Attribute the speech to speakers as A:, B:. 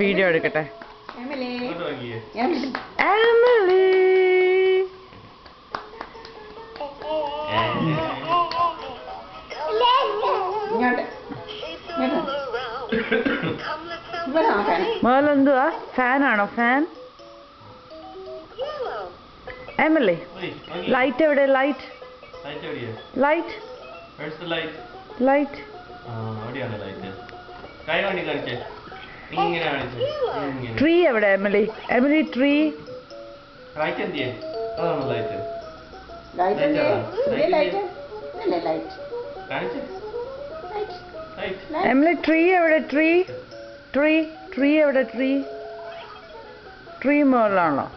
A: Video എടുക്കട്ടെ.
B: Emily
A: മോളെന്തുവാ? ഫാനാണോ? ഫാൻ? എമിലി, ലൈറ്റ് എവിടെ? ലൈറ്റ് ലൈറ്റ് ലൈറ്റ് ട്രീ എവിടെ? Emily, Emily tree. Emily tree എവിടെ? ട്രീ ട്രീ ട്രീ എവിടെ? Tree tree മുകളിലാണോ?